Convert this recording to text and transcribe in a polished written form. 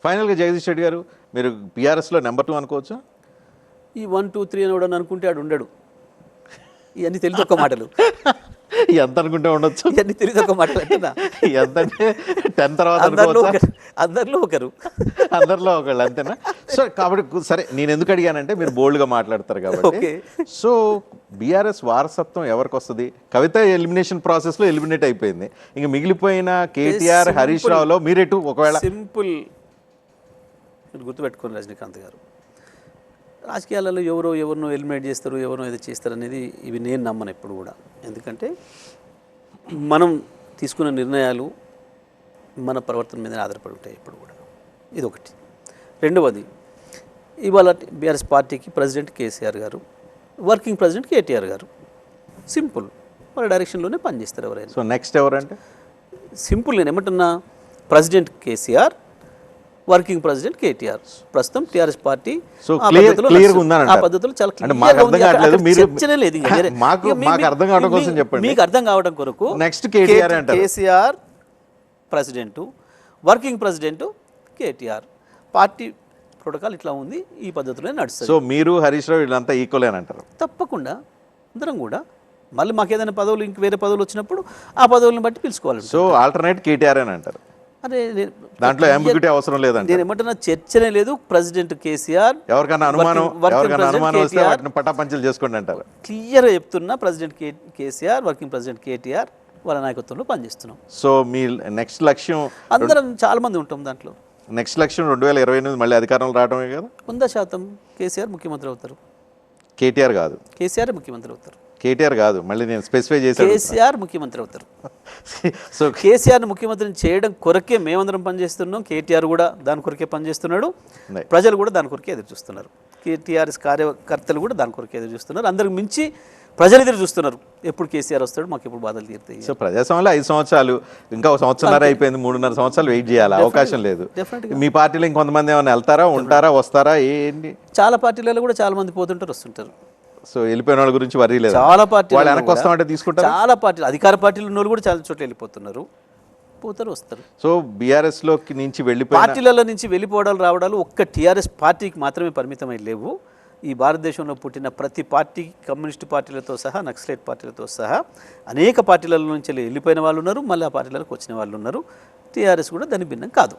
ఫైనల్గా జగదీష్ రెడ్డి గారు, మీరు బీఆర్ఎస్లో నెంబర్ 2 అనుకోవచ్చా? ఈ 1, 2, 3 అని కూడా అనుకుంటే ఆడు ఉండడు. ఇవన్నీ తెలియదు ఒక్క మాటలు. ఎంత అనుకుంటే ఉండొచ్చు, ఇవన్నీ తెలియదు ఒక్క మాటలు అంటున్నా. ఎంత అంటే 10 తర్వాత అందరిలో అందరిలో ఒకళ్ళు అంతేనా? సో కాబట్టి సరే, నేను ఎందుకు అడిగానంటే మీరు బోల్డ్గా మాట్లాడతారు కాబట్టి. సో బీఆర్ఎస్ వారసత్వం ఎవరికి వస్తుంది? కవిత ఎలిమినేషన్ ప్రాసెస్లో ఎలిమినేట్ అయిపోయింది. ఇంకా మిగిలిపోయిన కేటీఆర్, హరీష్ రావులో మీరెటు? ఒకవేళ సింపుల్ మీరు గుర్తుపెట్టుకోండి రజనీకాంత్ గారు, రాజకీయాలలో ఎవరినో ఎలిమినేట్ చేస్తారు, ఎవరినో ఏదో చేస్తారు అనేది ఇవి నేను నమ్మను ఎప్పుడు కూడా. ఎందుకంటే మనం తీసుకున్న నిర్ణయాలు మన ప్రవర్తన మీద ఆధారపడి ఉంటాయి ఎప్పుడు కూడా. ఇది ఒకటి. రెండవది, ఇవాళ బీఆర్ఎస్ పార్టీకి ప్రెసిడెంట్ కేసీఆర్ గారు, వర్కింగ్ ప్రెసిడెంట్ కేటీఆర్ గారు. సింపుల్, వాళ్ళ డైరెక్షన్లోనే పనిచేస్తారు ఎవరైనా. సో నెక్స్ట్ ఎవరంటే సింపుల్, నేను ఏమంటున్నా, president KCR, working president KTR. ప్రస్తుతం టీఆర్ఎస్ పార్టీ ఆ పద్ధతిలో చాలా మీకు అర్థం కావడం కొరకు next KCR president, working president KTR. Party protocol ఇట్లా ఉంది, ఈ పద్ధతిలో నడుస్తుంది. సో మీరు హరీష్ రావు వీళ్ళంతా ఈక్వల్ అని అంటారు? తప్పకుండా అందరం కూడా. మళ్ళీ మాకు ఏదైనా పదవులు, ఇంక వేరే పదవులు వచ్చినప్పుడు ఆ పదవులను బట్టి పిలుచుకోవాలి. సో ఆల్టర్నేట్ కేటీఆర్ అని అంటారు? అదే దాంట్లో అంబిగ్యూటీ అవసరం లేదండి. నేను ఏమంటున్నా, చర్చనే లేదు. ప్రెసిడెంట్ కేసీఆర్, ఎవరికైనా అనుమానం వస్తే వాటిని పటాపంచలు చేసుకోండి అంటారు. క్లియర్గా చెప్తున్నా, president KCR, working president KTR వాళ్ళ నాయకత్వంలో పనిచేస్తున్నాం. సో మీ నెక్స్ట్ లక్ష్యం? అందరం చాలా మంది ఉంటాం దాంట్లో. నెక్స్ట్ లక్ష్యం 2028 మళ్ళీ అధికారంలో రావడమే కదా? 100% కేసీఆర్ ముఖ్యమంత్రి అవుతారు. కేటీఆర్ కాదు, కేసీఆర్ ముఖ్యమంత్రి అవుతారు. కేటీఆర్ కాదు, మళ్ళీ నేను స్పెసిఫై చేశాను, కేసీఆర్ ముఖ్యమంత్రి అవుతారు. సో కేసీఆర్ని ముఖ్యమంత్రిని చేయడం కొరకే మేమందరం పనిచేస్తున్నాం. కేటీఆర్ కూడా దాని కొరకే పనిచేస్తున్నాడు. ప్రజలు కూడా దాని కొరకే ఎదురు చూస్తున్నారు. టీఆర్ఎస్ కార్యకర్తలు కూడా దాని కొరకే ఎదురు చూస్తున్నారు. అందరికి మించి ప్రజలు ఎదురు చూస్తున్నారు, ఎప్పుడు కేసీఆర్ వస్తాడు, మాకు ఎప్పుడు బాధలు తీరుతాయి. సో ప్రజాస్వామ్యంలో 5 సంవత్సరాలు, ఇంకా 1 సంవత్సరాలు అయిపోయింది, 3.5 సంవత్సరాలు వెయిట్ చేయాలి, అవకాశం లేదు. మీ పార్టీలో ఇంకొంతమంది ఏమైనా వెళ్తారా, ఉంటారా, వస్తారా, ఏంటి? చాలా పార్టీలలో కూడా చాలా మంది పోతుంటారు, వస్తుంటారు. సో వెళ్ళిపోయిన వాళ్ళ గురించి వరీ లేదు. చాలా పార్టీలు వెనక్కి వస్తామంటే తీసుకుంటారు. చాలా పార్టీలు, అధికార పార్టీలు ఉన్న వాళ్ళు కూడా చాలా చోట్ల వెళ్ళిపోతున్నారు, పోతారు, వస్తారు. సో బీఆర్ఎస్లోకి నుంచి వెళ్ళిపోయి పార్టీలలో నుంచి వెళ్ళిపోవడాలు రావడాలు ఒక్క టీఆర్ఎస్ పార్టీకి మాత్రమే పరిమితమై లేవు. ఈ భారతదేశంలో పుట్టిన ప్రతి పార్టీ, కమ్యూనిస్ట్ పార్టీలతో సహా, నక్సలైట్ పార్టీలతో సహా అనేక పార్టీల నుంచి వెళ్ళిపోయిన వాళ్ళు ఉన్నారు, మళ్ళీ ఆ పార్టీలకు వచ్చిన వాళ్ళు ఉన్నారు. టీఆర్ఎస్ కూడా దాని భిన్నం కాదు.